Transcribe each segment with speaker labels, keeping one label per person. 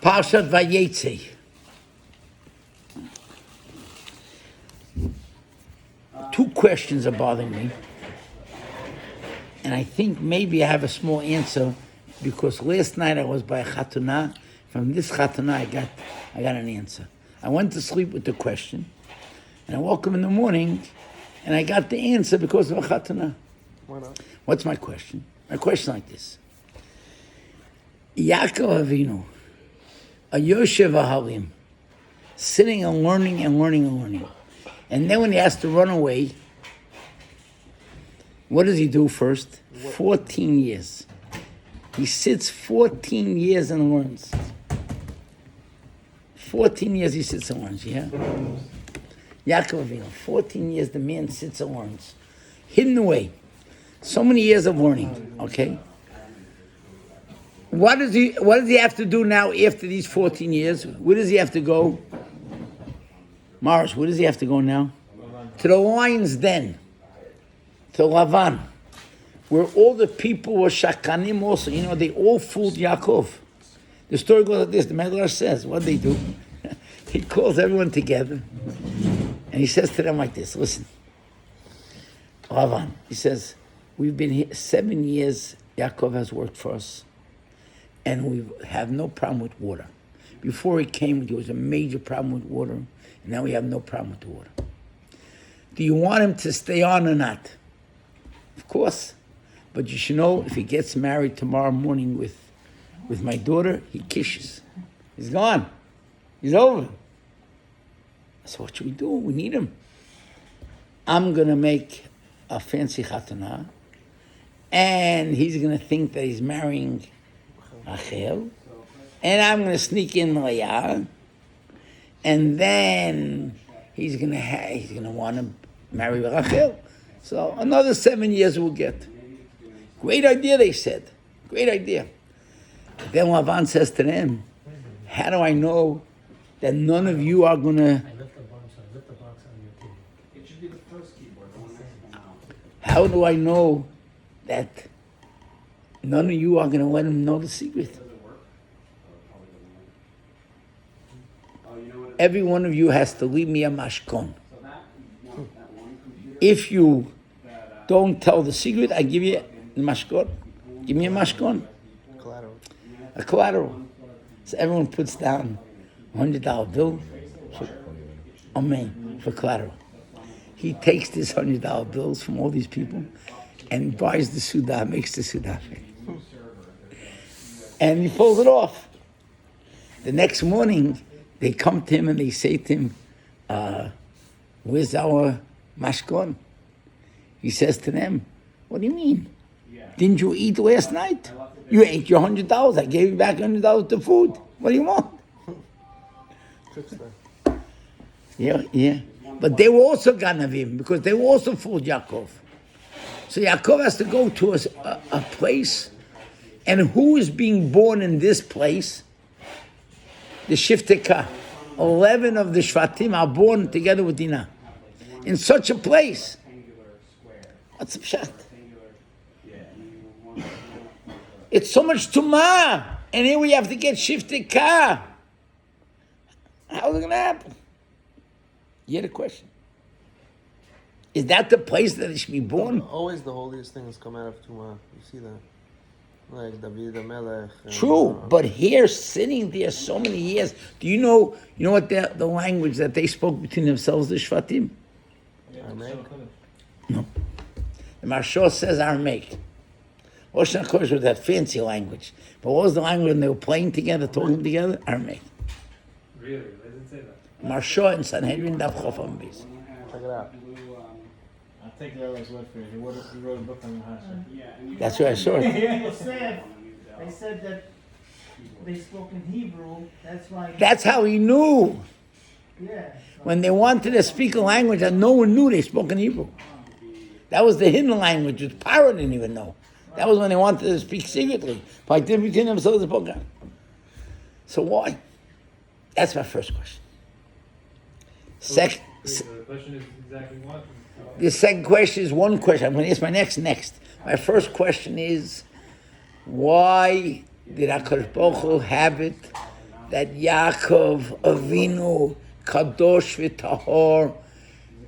Speaker 1: Parashat Vayetze. Two questions are bothering me. And I think maybe I have a small answer because last night I was by a chatuna. From this chatuna I got an answer. I went to sleep with the question. And I woke up in the morning and I got the answer because of a chatuna.
Speaker 2: Why not?
Speaker 1: What's my question? My question like this. Yaakov Avinu, a Yoshev Ahalim, sitting and learning and learning and learning. And then when he has to run away, what does he do first? 14 years. He sits 14 years and learns. 14 years he sits and learns, yeah? Yaakov Avinu, 14 years the man sits and learns. Hidden away. So many years of learning, okay? What does he have to do now after these 14 years? Where does he have to go? Morris, where does he have to go now? To the lion's den. To Lavan. Where all the people were shakanim also. You know, they all fooled Yaakov. The story goes like this. The Medrash says, what they do? He calls everyone together. And he says to them like this, listen. Lavan, he says, we've been here 7 years. Yaakov has worked for us. And we have no problem with water. Before he came, there was a major problem with water. And now we have no problem with the water. Do you want him to stay on or not? Of course. But you should know, if he gets married tomorrow morning with my daughter, he kisses. He's gone. He's over. So what should we do? We need him. I'm going to make a fancy chatana. And he's going to think that he's marrying Rachel, and I'm going to sneak in Leah, and then he's going to want to marry Rachel. So another 7 years we'll get. Great idea, they said. Great idea. But then Lavan says to them, how do I know that none of you are going to... How do I know that none of you are going to let him know the secret? Every one of you has to leave me a mashkon. If you don't tell the secret, I give you a mashkon. Give me a mashkon.
Speaker 2: Collateral.
Speaker 1: A collateral. So everyone puts down $100 bill for collateral. He takes these $100 bills from all these people and buys the Sudah, makes the Sudah. And he pulls it off. The next morning, they come to him and they say to him, where's our mashkon? He says to them, what do you mean? Didn't you eat last night? You ate your $100. I gave you back $100 to food. What do you want? Yeah. But they were also ganavim because they were also fooled Yaakov. So Yaakov has to go to a place. And who is being born in this place? The Shifteka. 11 of the Shvatim are born together with Dinah. In such a place. What's the pshat? It's so much tumah. And here we have to get Shifteka. How's it going to happen? You had a question. Is that the place that it should be born?
Speaker 2: Always the holiest things come out of Tumah. You see that? Like David Melech.
Speaker 1: True, but here, sitting there so many years, do you know what the language that they spoke between themselves, the Shvatim?
Speaker 2: Aramaic?
Speaker 1: No. The Marshal says Aramaic. Oshna Kodesh was that fancy language. But what was the language when they were playing together, talking together? Aramaic.
Speaker 3: Really? They didn't say that.
Speaker 1: Marshal and Sanhedrin Daf Chof Ambis.
Speaker 2: Check it out.
Speaker 3: I'll take the rabbi's word for it. He wrote a book on the Hashem.
Speaker 1: That's where I saw it.
Speaker 4: They said that they spoke in Hebrew. That's why.
Speaker 1: That's how he knew.
Speaker 4: Yeah.
Speaker 1: When they wanted to speak a language that no one knew, they spoke in Hebrew. That was the hidden language, which Paro didn't even know. That was when they wanted to speak secretly. But between themselves, they spoke. So why? That's my first question.
Speaker 3: The question is exactly what?
Speaker 1: The second question is one question. I'm going to ask my next. My first question is, why did HaKadosh Baruch Hu have it that Yaakov Avinu, Kadosh v'Tahor,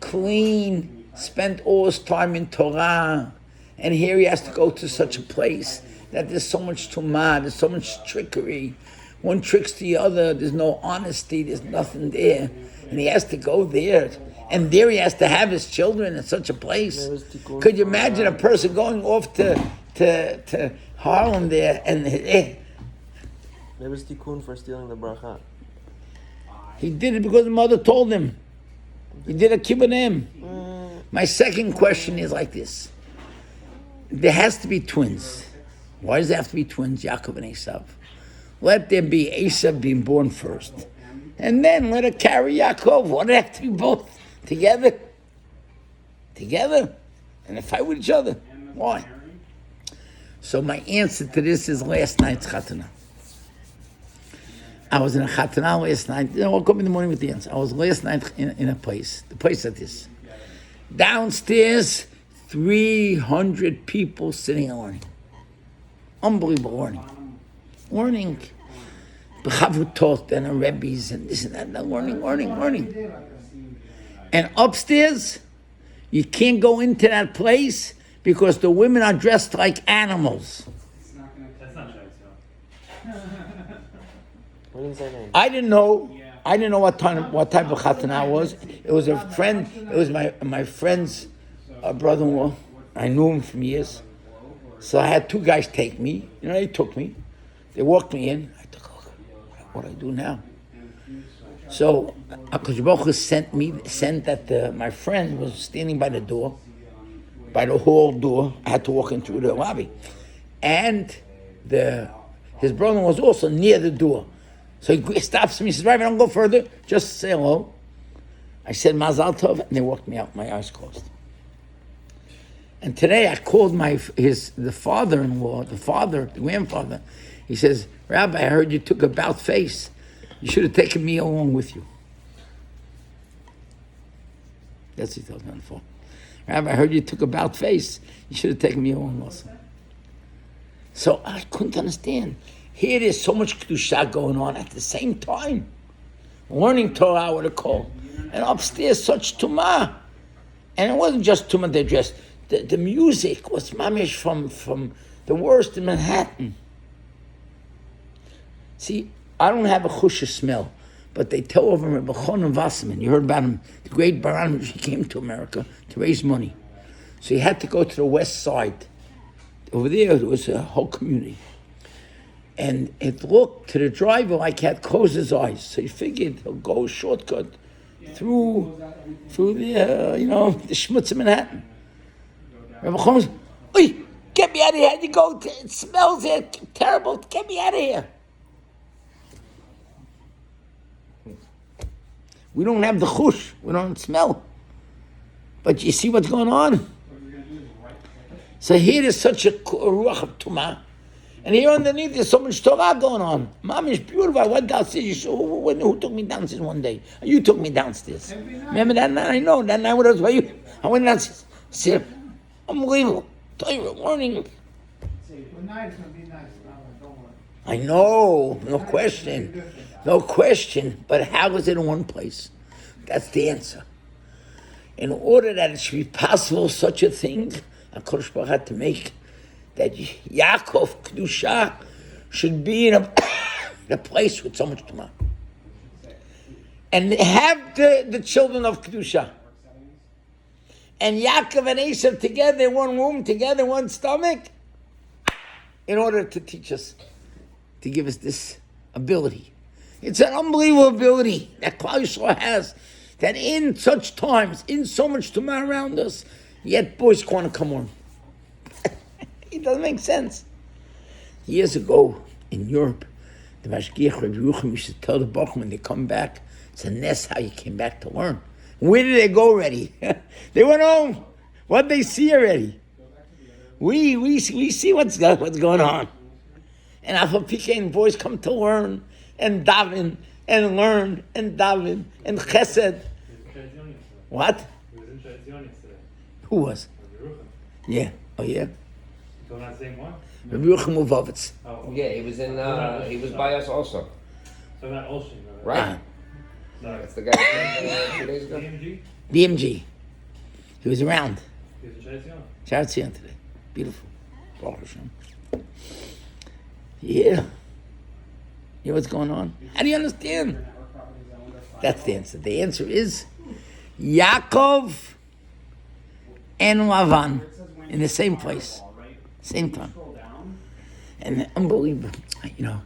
Speaker 1: clean, spent all his time in Torah, and here he has to go to such a place that there's so much tumah, there's so much trickery. One tricks the other, there's no honesty, there's nothing there. And he has to go there. And there he has to have his children in such a place. Could you imagine a person going off to Harlem there and
Speaker 2: There was tikkun for stealing the bracha.
Speaker 1: he did it because the mother told him. He did a kibbutz. My second question is like this. There has to be twins. Why does there have to be twins, Yaakov and Esav? Let there be Esav being born first. And then let her carry Yaakov. Why do they have to be both together? Together? And they fight with each other. Why? So my answer to this is last night's Chatana. I was in a Chatana last night. I woke up in the morning with the answer. I was last night in a place. The place like this. Downstairs, 300 people sitting and learning. Unbelievable learning. Learning. B'chavutot and the Rebbes and this and that. And learning. And upstairs, you can't go into that place because the women are dressed like animals.
Speaker 3: That's not right,
Speaker 2: What is that name?
Speaker 1: I didn't know what type of Chatana it was. It was a friend. It was my friend's brother-in-law. I knew him from years. So I had two guys take me. They took me. They walked me in. I took, what do I do now? So HaKadosh Baruch Hu sent that my friend was standing by the door, by the hall door. I had to walk in through the lobby. And his brother was also near the door. So he stops me. He says, Rabbi, don't go further. Just say hello. I said, Mazal Tov, and they walked me out, my eyes closed. And today I called the father-in-law, the grandfather. He says, Rabbi, I heard you took a bout face. You should have taken me along with you. That's what he told me on the phone. Rabbi, I heard you took a bout face. You should have taken me along also. So I couldn't understand. Here there's so much Kedusha going on at the same time. Learning Torah with a call. And upstairs such Tumah. And it wasn't just Tumah they dressed. The music was mamish from the worst in Manhattan. See, I don't have a chusha smell, but they tell over Rebbe Chonon Wasserman, you heard about him, the great Baran, he came to America to raise money. So he had to go to the west side. Over there was a whole community. And it looked to the driver like he had closed his eyes. So he figured he'll go a shortcut through the schmutz of Manhattan. Rebbe Chonon said, "Oi, get me out of here. You go, it smells here, terrible. Get me out of here." We don't have the chush. We don't smell. But you see what's going on? So here is such a ruach of tumah. And here underneath there's so much Torah going on. Mom is beautiful. I went downstairs. Who took me downstairs one day? You took me downstairs. Remember that night? I know. That night when I was by you. I went downstairs. See, unbelievable. Torah learning. I know. No question. No question. But how is it in one place? That's the answer. In order that it should be possible, such a thing, HaKadosh Baruch Hu had to make that Yaakov Kedusha should be in a place with so much Tumah. And have the children of Kedusha. And Yaakov and Esav together in one room, together in one stomach, in order to teach us, to give us this ability. It's an unbelievable ability that Klal Yisrael has, that in such times, in so much Tumah around us, yet boys want to come on. It doesn't make sense. Years ago in Europe, the Mashgiach Rabbi Yerucham used to tell the Bachman when they come back, it's a nest how you came back to learn. Where did they go already? They went home. What did they see already? We see what's going on. And Alpha PK boys come to learn and daven and learn and daven and chesed. What? Who was? Yeah. Oh yeah.
Speaker 3: Don't I sing one?
Speaker 1: Rabbi Yerucham Movovitz.
Speaker 5: Yeah, he was by us also.
Speaker 3: So not Olshin,
Speaker 5: Right.
Speaker 3: Sorry.
Speaker 5: That's the guy that came 2 days ago.
Speaker 3: DMG?
Speaker 1: DMG. He was around.
Speaker 3: He's a Chase Young.
Speaker 1: Shout out to him today. Beautiful. Baruch Hashem. Yeah. You know what's going on? How do you understand? That's the answer. The answer is Yaakov and Lavan in the same place, same time. And unbelievable, you know,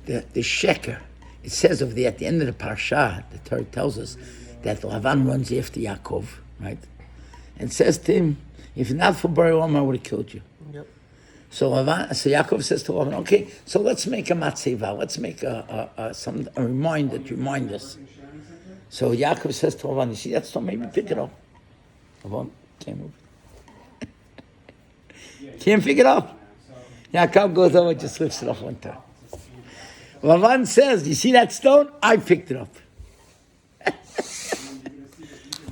Speaker 1: the sheker. It says over there at the end of the parsha, the Torah tells us that Lavan runs after Yaakov, right? And says to him, if not for Bari Olam, I would have killed you.
Speaker 2: Yep.
Speaker 1: So Yaakov says to Lavan, okay, so let's make a matzeva. Let's make a reminder to remind us. So Yaakov says to Lavan, you see that stone? Maybe pick it up. Lavan can't move it. Can't pick it up. Yaakov goes over and just lifts it off one time. Lavan says, you see that stone? I picked it up.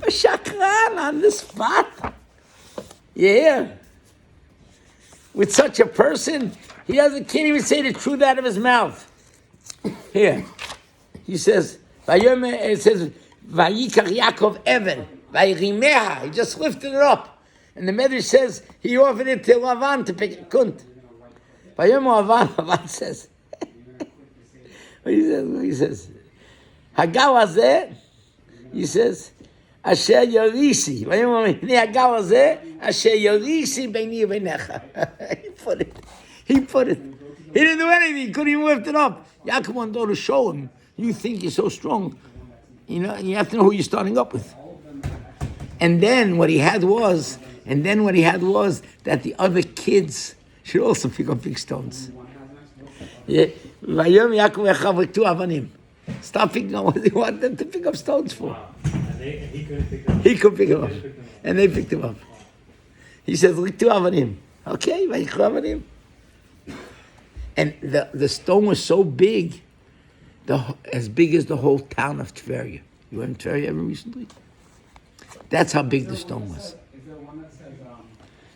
Speaker 1: Shakran on the spot. Yeah. With such a person, can't even say the truth out of his mouth. Here. He says, it says, Vayikach Yaakov Evan, Vayrimeha. He just lifted it up. And the Medrash says, he offered it to Lavan to pick it. Couldn't. Lavan says, what he says, Hagav hazeh, he says, Asher yorisi. Hagav hazeh, Asher yorisi beini v'necha. He put it. He didn't do anything. He couldn't even lift it up. Yaakov wanted to show him, you think you're so strong. You know, you have to know who you're starting up with. And then what he had was that the other kids should also pick up big stones. Yeah. Stop picking up what they want them to pick up stones for.
Speaker 3: And he couldn't pick them up.
Speaker 1: He could pick them up. And they picked him up. He says, Liktu avanim. Okay, Vayikhu avanim. And the stone was so big, as big as the whole town of Tveria. You went to Tveria ever recently? That's how big the stone was.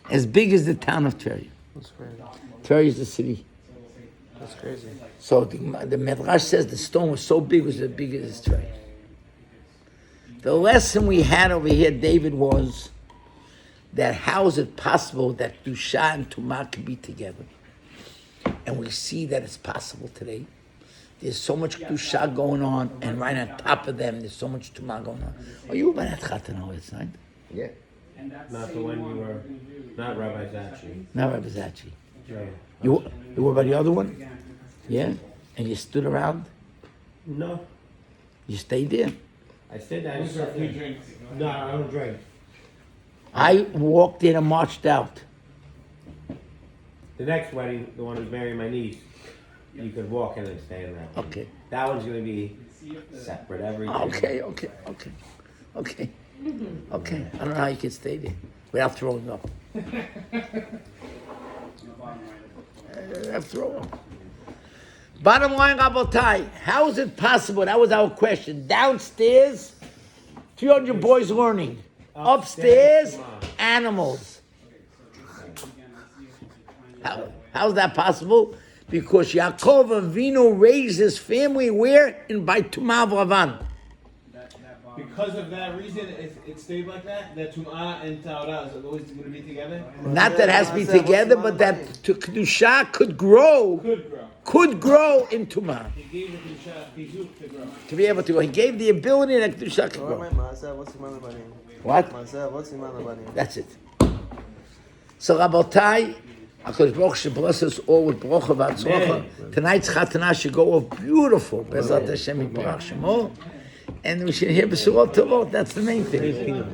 Speaker 1: As big as the town of Tveria.
Speaker 2: That's crazy.
Speaker 1: Tveria is the city.
Speaker 2: That's crazy.
Speaker 1: So the Medrash says the stone was so big, it was as big as Tveria. The lesson we had over here, David, was that how is it possible that Dusha and Tumah can be together? And we see that it's possible today. There's so much Dusha going on, and right on top of them, there's so much Tumah going on. Oh, you were by that Chatan last night?
Speaker 5: Yeah.
Speaker 3: Not the one you were, not Rabbi Zachi.
Speaker 1: Not Rabbi Zachi.
Speaker 3: Yeah.
Speaker 1: You were by the other one? Yeah? And you stood around?
Speaker 3: No.
Speaker 1: You stayed there?
Speaker 3: I stayed there. I served 3 drinks. No, I don't drink.
Speaker 1: I walked in and marched out.
Speaker 3: The next wedding, the one who's marrying my niece, you could walk in and stay in that one.
Speaker 1: Okay.
Speaker 3: That one's going to be separate every day.
Speaker 1: Okay. Okay. I don't know how you can stay there without throwing up. Without throwing up. Bottom line, Rabotai, how is it possible? That was our question. Downstairs, 300 boys learning. Upstairs, animals. How's that possible? Because Yaakov Avinu raised his family where? By Tumah Lavan.
Speaker 6: Because of that reason, it stayed like that? That Tum'ah and Ta'orah is always going to be together?
Speaker 1: Not that it has to be together, but that Kedusha could grow. Could grow in Tumah.
Speaker 6: He gave the Kedusha Chizuk to grow.
Speaker 1: To be able to grow. He gave the ability that Kedusha could grow. What? That's it. So Rabotai, HaKadosh Baruch should bless us all with Baruch V'Atzrocha. Tonight's Chatanah should go off beautiful. Bezat Hashem Yitbarach Shemo. And we should hear Besurot Tovot. That's the main thing.